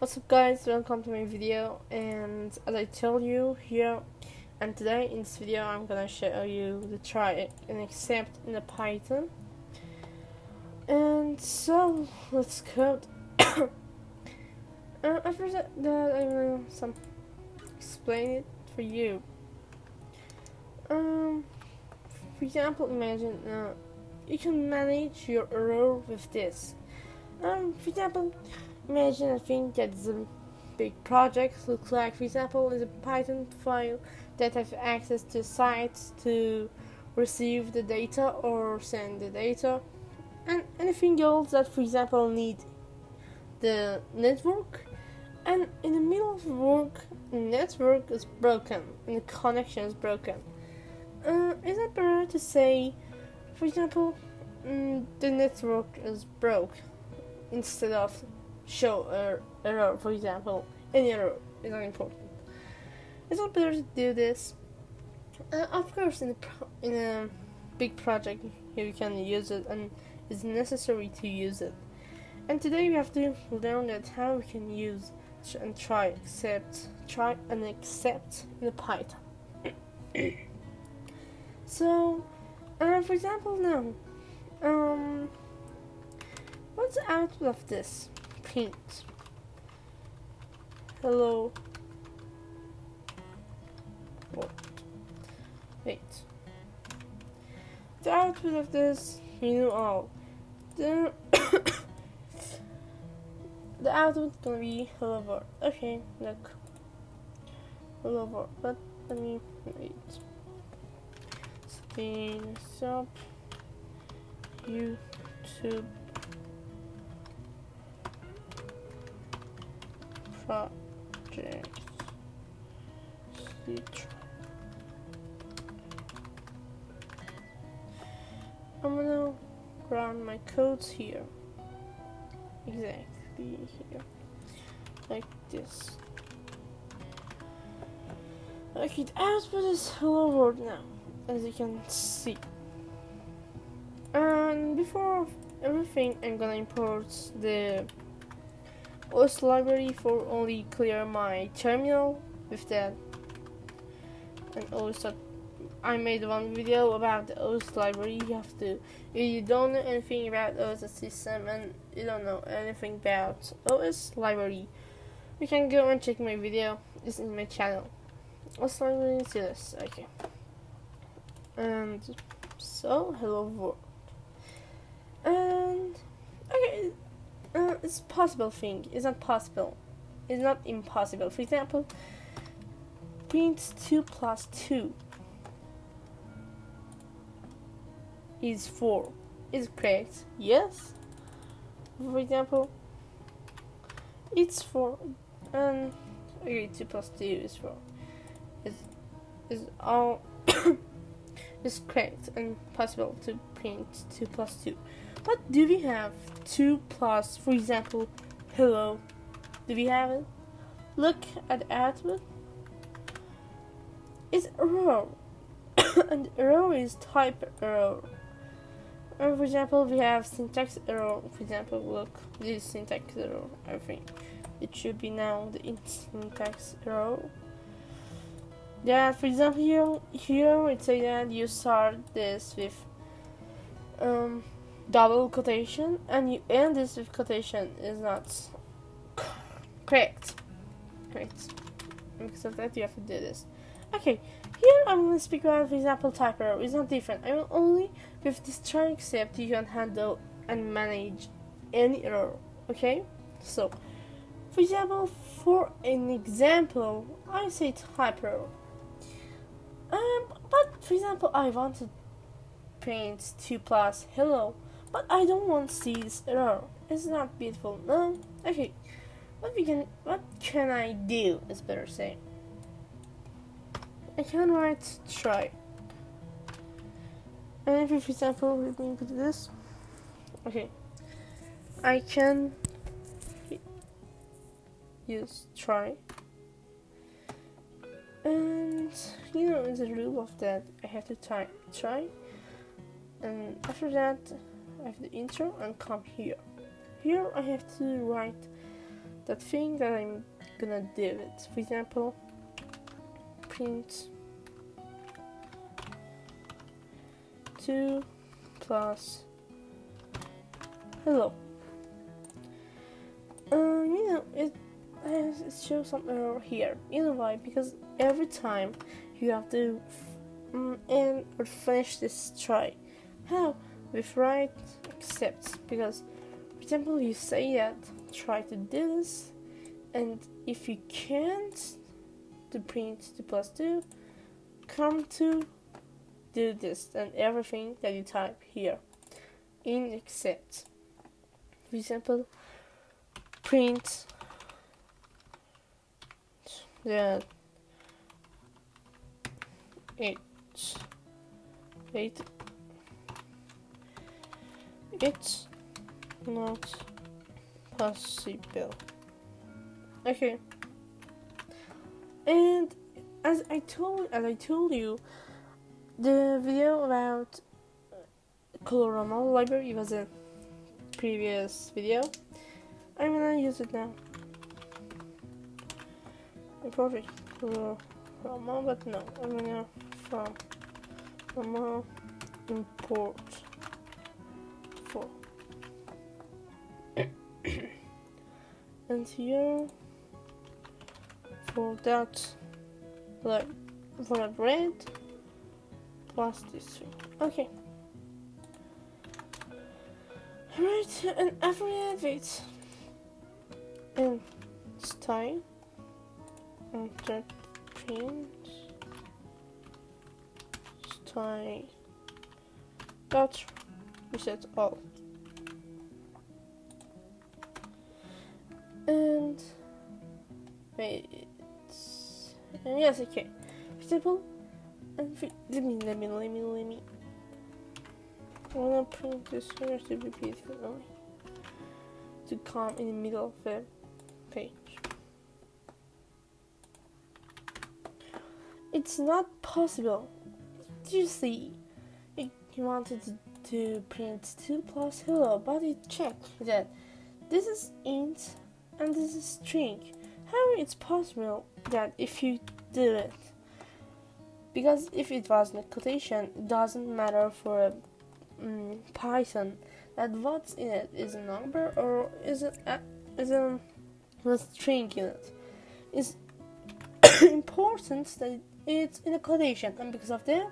What's up guys, welcome to my video, and as I told you here, and today in this video I'm gonna show you the try and accept in the Python. And so let's code. After that I will explain it for you. For example, imagine you can manage your error with this. For example, imagine a thing that's a big project. Looks like, for example, is a Python file that has access to sites to receive the data or send the data, and anything else that, for example, need the network. And in the middle of the work, the network is broken and the connection is broken. Is it better to say, for example, the network is broke, instead of show error, for example, any error is not important? Is it better to do this? Of course, in a big project, you can use it, and it's necessary to use it. And today we have to learn that how we can use and try and accept in the Python. So, for example, now, what's the output of this? Print. Hello. What? Wait. The output of this, you know all. The the output gonna be hello world. Okay, look. Hello world. But let me wait. Spin up YouTube project. I'm gonna run my codes here. Exactly here. Like this. Okay, the output is hello world now, as you can see. And before everything, I'm gonna import the OS library for only clear my terminal with that. And also, I made one video about the OS library. You have to, if you don't know anything about OS system and you don't know anything about OS library, you can go and check my video. It's in my channel. OS library is this. Okay. And so, hello world. And okay, it's a possible thing. It's not possible. It's not impossible. For example, print 2 plus 2 is 4. Is it correct? Yes. For example, it's 4, and okay, 2 plus 2 is 4. Is all is correct and possible to print 2 plus 2. But do we have 2 plus, for example, hello? Do we have it? Look at the output. It's error. And error is type error. And for example, we have syntax error. For example, look, this is syntax error. I think it should be now the syntax error. Yeah, for example, here it says that you start this with double quotation and you end this with quotation. Is not correct. Correct. And because of that, you have to do this. Okay, here I'm going to speak about, for example, type error. It's not different. I will only, with this try accept, you can handle and manage any error. Okay? So, for example, for an example, I say type error. But for example, I want to print 2 plus hello, but I don't want to see this error. It's not beautiful. No? Okay. What can I do? Is better say. I can write try. And if, for example, let me put this. Okay. I can use try. And you know, in the rule of that, I have to try, and after that, I have the intro and come here. Here I have to write that thing that I'm gonna do it. For example, print 2 plus hello. It shows some error here. You know why? Because every time you have to end or finish this try. How? With right accept. Because, for example, you say that try to do this, and if you can't, to print 2 plus 2, come to do this and everything that you type here in accept. For example, print that it's not possible. Okay. And as I told you, the video about Colorama library was a previous video. I'm gonna use it now. Perfect. Colorama, but no, I'm gonna from import for and here for that, like for that red plus this three. Okay. Right, and every edit and style and that print style dot reset all. And wait, and yes, okay. For example, and let me. I wanna print this here to be beautiful only. To come in the middle of the page. It's not possible. Did you see? You wanted to print 2 plus hello, but it checked that this is int and this is string. How it's possible that if you do it? Because if it was a quotation, it doesn't matter for a Python that what's in it is a number or is a string in it. It's important that it's in a quotation, and because of that,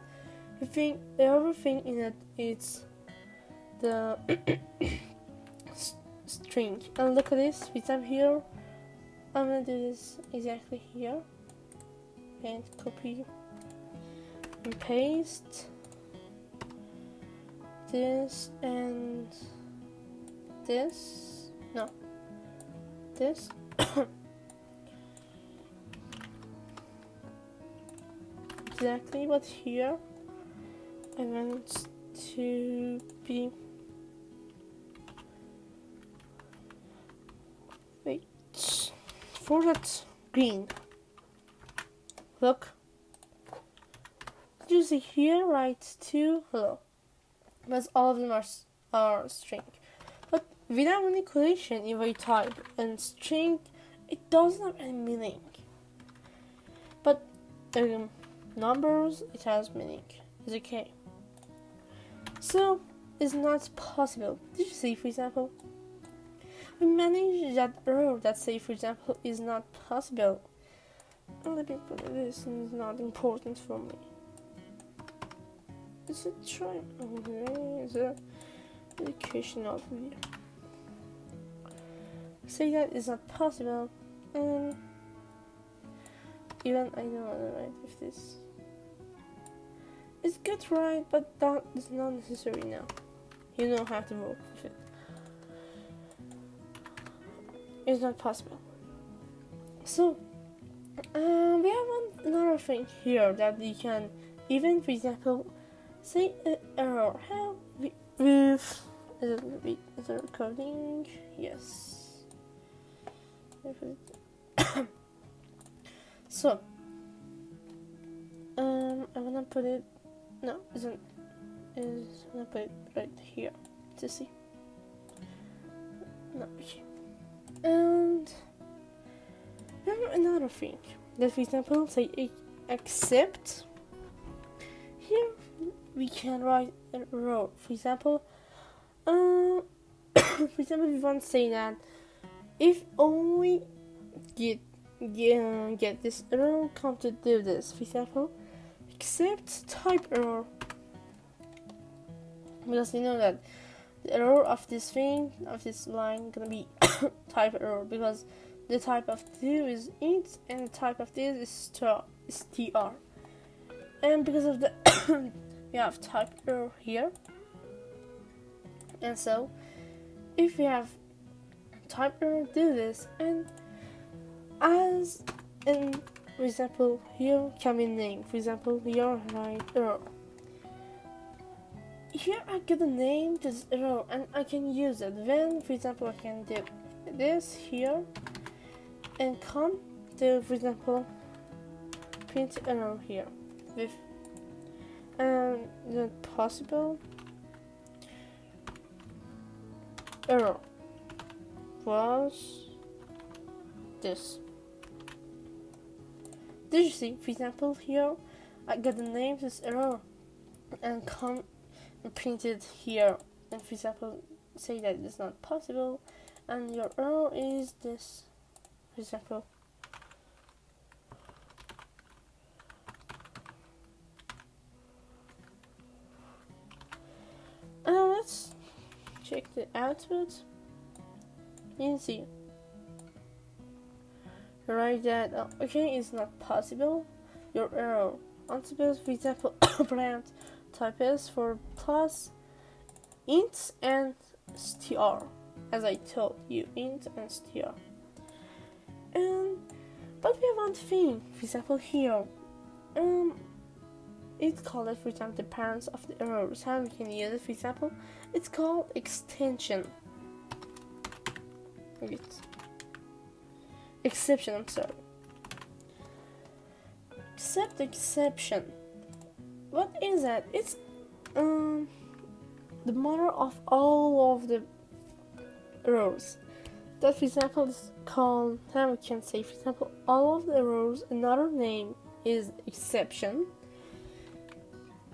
I think everything in it is the string. And look at this, we have here. I'm gonna do this exactly here and copy and paste this and this. No, this. Exactly, but here I want to be for that green. Look, you see here, right to hello, but all of them are string. But without any collision, if I type and string, it doesn't have any meaning. But numbers, it has meaning. It's okay. So it's not possible. Did you see, for example? We manage that error that say, for example, is not possible. Let me put this is not important for me. It's a try. It's a educational video. Say that is not possible, and even I don't want to write with this. It's good, right? But that is not necessary now. You know how to work with it. It's not possible. So, we have another thing here that you can, even for example, say an error. How with is it recording? Yes. So, I'm gonna put it. No, I'm gonna put it right here to see. No, okay. And another thing. That, for example, say accept. Here we can write an error. For example, we want to say that if only get this error, come to do this. For example, accept type error, because you know that the error of this thing, of this line, gonna be type error, because the type of 2 is int and the type of this is tr. And because of the we have type error here, and so if we have type error, do this, and as in, for example, here can be name. For example, here write error. Here I get a name to this error and I can use it. Then, for example, I can do this here and come to, for example, print error here with the possible error was this. Did you see? For example, here I got the name to this error and come and print it here. And for example, say that it's not possible, and your error is this. For example, let's check the output. You can see, write that okay, it's not possible. Your error. On suppose, for example, brand type is for plus int and str, as I told you, int and str. But we have one thing, for example, here, it's called, for example, the parents of the errors. How we can use it? For example, it's called extension. Exception. I'm sorry. Accept exception. What is that? It's the mother of all of the errors. That, for example, is called, how we can say, for example, all of the errors, another name is exception.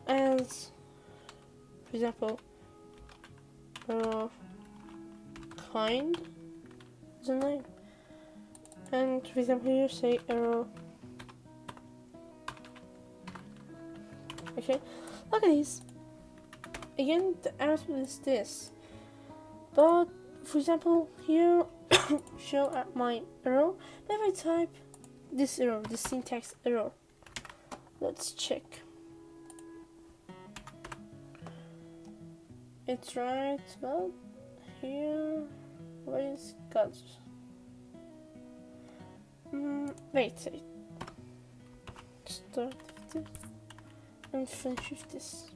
And, for example, kind is a name. And, for example, here say error. Okay, look at this. Again, the output is this. But, for example, here, show my error. If I type this error, the syntax error, let's check. It's right, but here, where is God? Wait, start with this and finish with this.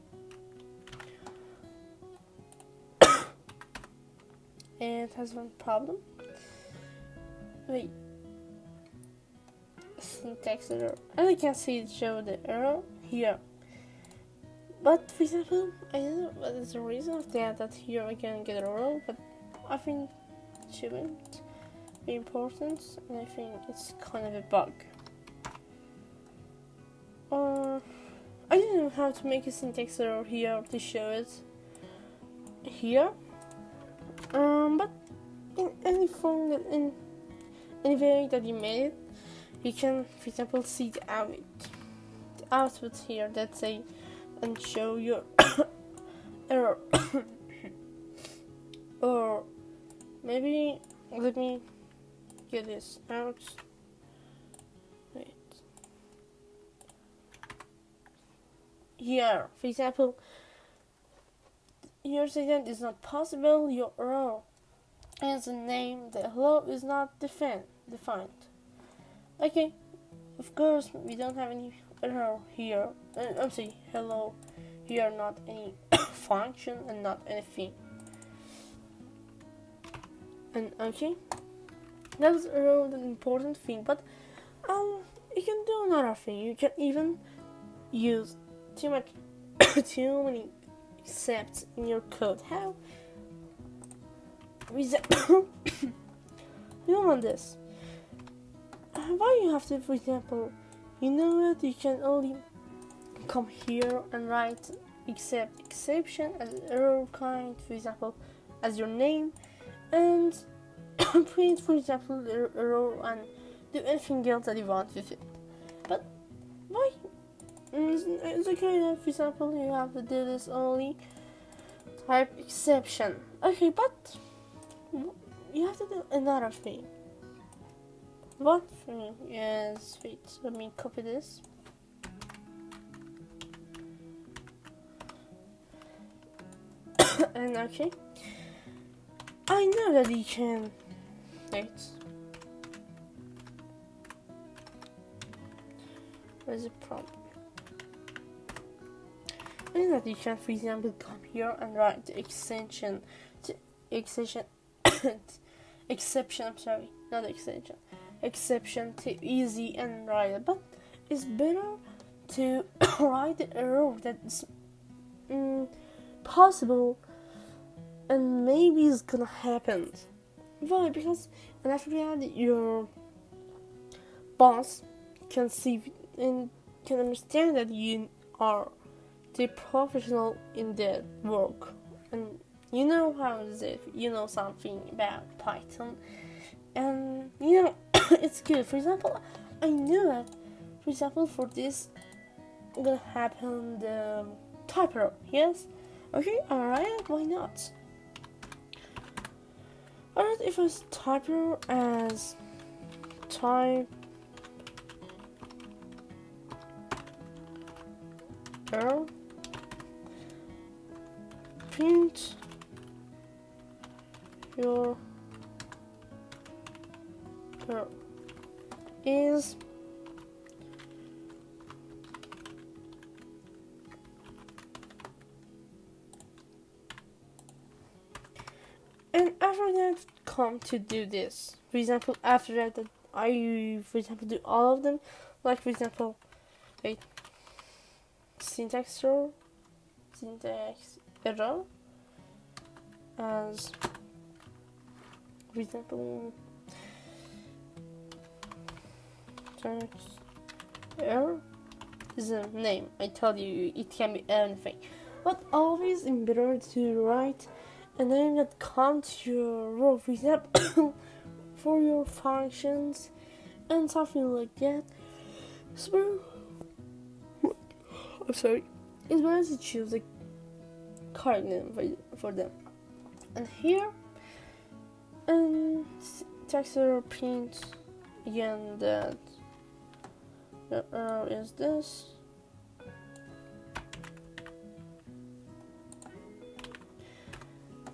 It has one problem. Wait. Syntax error. And I can see it show the error here. But for example, I don't know what is the reason of that here I can get an error, but I think it shouldn't be important, and I think it's kind of a bug. Or I don't know how to make a syntax error here to show it here. But in any form that in any way that you made it, you can, for example, see the output here that say and show your error. Or maybe let me get this out. Wait. Here, for example, your statement is not possible. Your error as a name, the hello is not defined. Okay, of course we don't have any error here. I'm saying hello here, not any function and not anything. And okay, that was a really important thing. But you can do another thing. You can even use too many excepts in your code. How? We don't want this. why you have to, for example, you know that you can only come here and write exception as error kind, for example, as your name, and print, for example, error and do anything else that you want with it. But why? It's okay that, for example, you have to do this only type exception. Okay, but you have to do another thing. What thing is, wait, let me copy this. And okay, I know that you can, wait, where's the problem? I know that you can, for example, come here and write the exception, I'm sorry, not extension, exception to easy and write it, but it's better to write the error that's possible and maybe it's gonna happen. Why? Because and after that your boss can see and can understand that you are the professional in that work, and you know how is it, you know something about Python, and you know it's good. For example, I knew that, for example, for this gonna happen the type error, yes? Okay, alright, why not? Alright, if I type error as type error, print your error is and after that come to do this. For example, after that I for example do all of them, like for example, wait, syntax error as for example syntax error is a name. I tell you it can be anything, but always it's better to write a name that comes to your role, for example for your functions and something like that. So I'm sorry, it's better to choose a correct name for them. And here and text error print again that the error is this.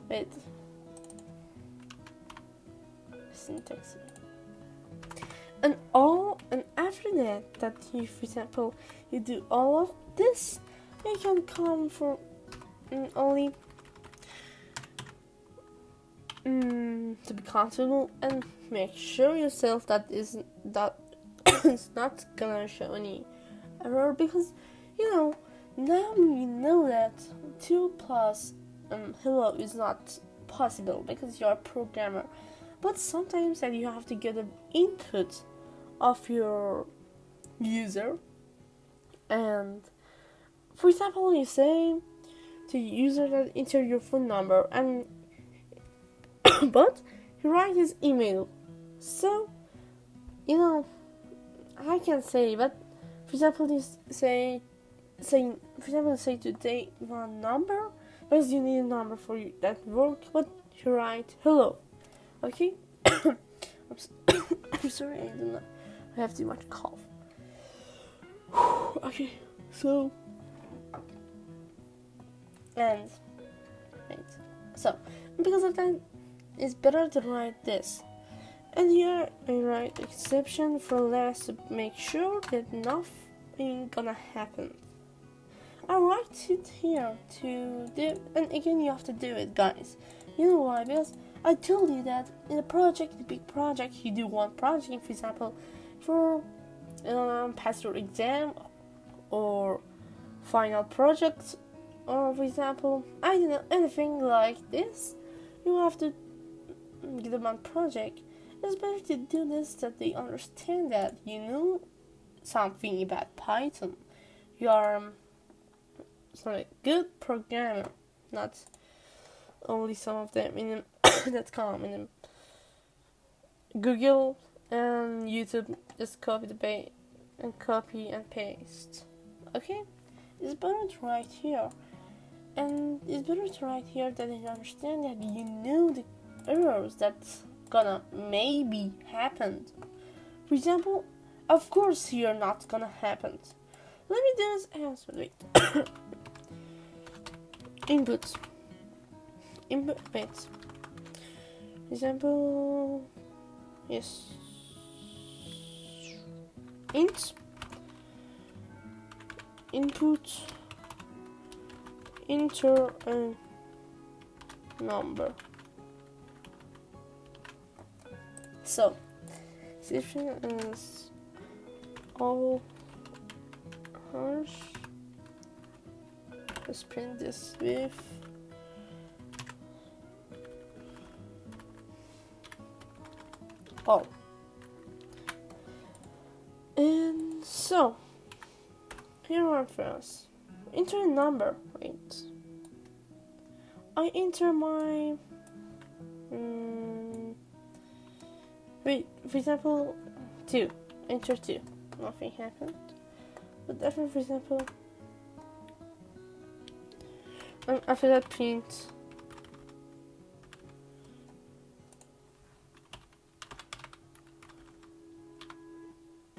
Wait, syntax. And after that you, for example, you do all of this, you can come for only to be comfortable and make sure yourself that it's not gonna show any error, because you know now you know that 2 plus hello is not possible because you're a programmer, but sometimes that you have to get an input of your user, and for example you say to the user that enter your phone number and but you write his email, so you know I can say, but for example you say today one number because you need a number for you that work, but you write hello. Okay. I'm sorry, I have too much cough. Okay, so and wait, so because of that it's better to write this, and here I write exception for last to make sure that nothing gonna happen. I write it here to do, and again you have to do it, guys. You know why? Because I told you that in a project, a big project, you do one project, for example, for pass your exam or final project, or for example, I don't know, anything like this. You have to give them one project, It's better to do this that they understand that you know something about Python. You are a good programmer, not only some of them in that come in Google and YouTube. Just copy and paste. Okay, it's better to write here, and it's better to write here that they understand that you know the errors that's gonna maybe happen. For example, of course here not gonna happen. Let me do this as wait. Input. Wait. Example. Yes. Input. Enter a number. So, description is all harsh. Let's print this with all. And so, here are first. Enter a number. Wait. I enter my. Wait, for example, 2. Enter 2. Nothing happened. But after, for example, after that, print.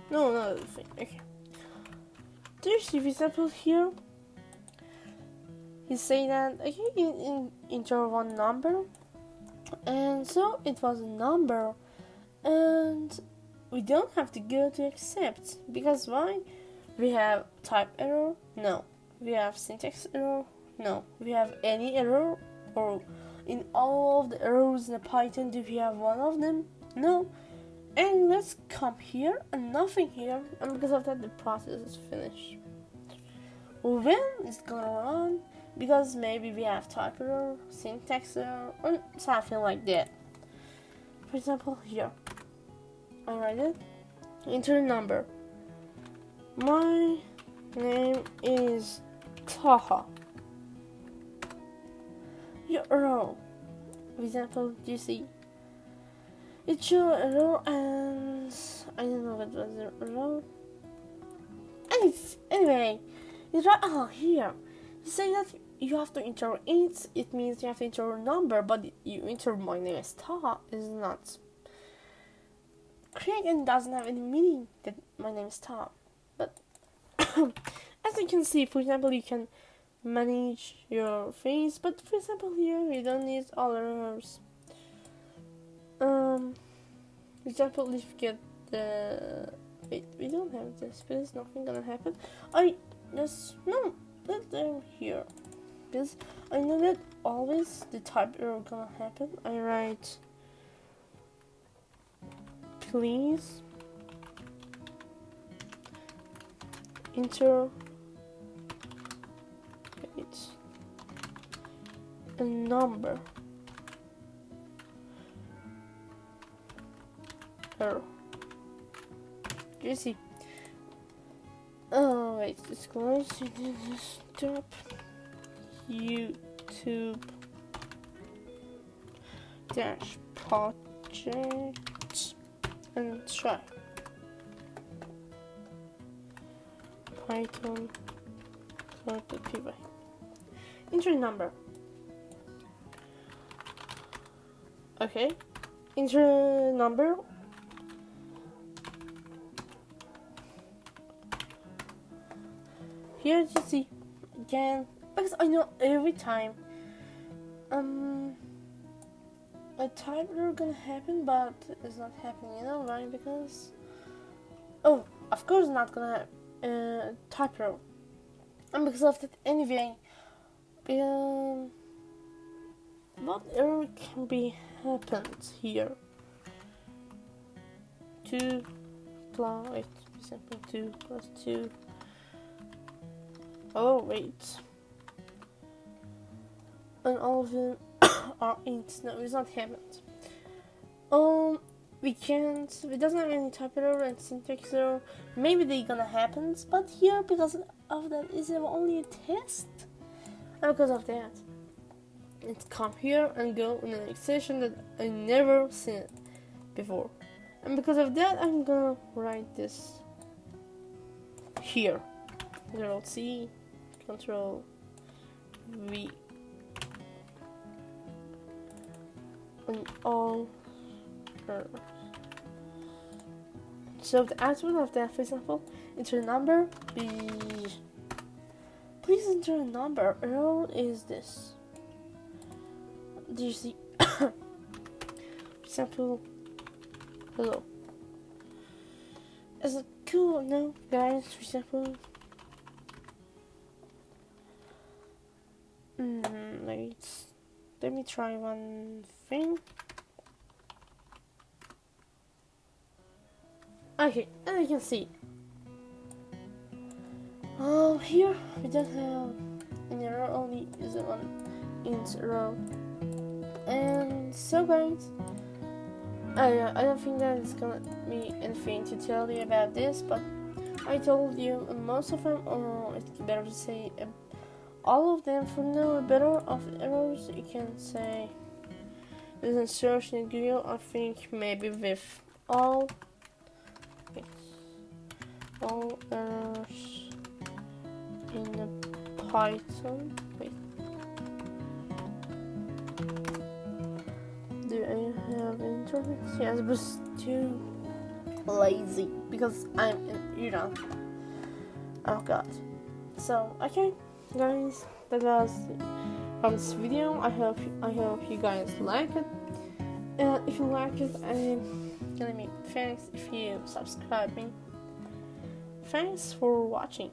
No, not the thing. Okay. Do you see, for example, here? You say that okay, enter one number, and so it was a number, and we don't have to go to accept, because why? We have type error? No. We have syntax error? No. We have any error? Or in all of the errors in the Python, do we have one of them? No. And let's come here and nothing here, and because of that the process is finished. When it's gonna run? Because maybe we have type error, syntax error, or something like that. For example, here. I write it. Enter a number. My name is Taha. Your error. For example, you see. It's your error and I don't know what was the error. Anyway, it's right here. You say that you have to enter it means you have to enter a number, but you enter my name is Taha is not correct and doesn't have any meaning that my name is Taha. But as you can see, for example, you can manage your things, but for example here we don't need all errors. For example, if you get the wait, we don't have this, but there's nothing gonna happen. Let them here, because I know that always the type error gonna happen. I write please enter a number error. Do you see? Oh wait, it's going to stop YouTube dash project and try Python code.py. Enter number. Okay, enter number. Here you see again, because I know every time a type error gonna happen, but it's not happening, you know why? Because of course not gonna type error, and because of that anyway, what error can be happened here? 2 plus 8, for example, 2 plus 2. Oh wait, and all of them are ints. No, it's not happened. we doesn't have any type error and syntax error. Maybe they gonna happen, but here because of that is only a test, and because of that it's come here and go in an extension that I never seen it before, and because of that I'm gonna write this here. Control C, Control V, and all errors. So the output of that, for example, enter a number. Please enter a number. Error is this. Do you see? For example, hello. Is it cool? No, guys. For example, let me try one thing. Okay, as you can see, here we don't have an error, only is one int error. And so guys, I don't think that it's gonna be anything to tell you about this, but I told you most of them, or it's better to say all of them. For now, better of errors, you can say there's a search in Google. I think maybe with all errors in the Python. Wait, do I have internet? Yes, but it's too lazy because I'm in Iran. Oh god. So okay, guys, that was from this video. I hope you guys like it. And if you like it, I'm gonna make thanks if you subscribe me. Thanks for watching.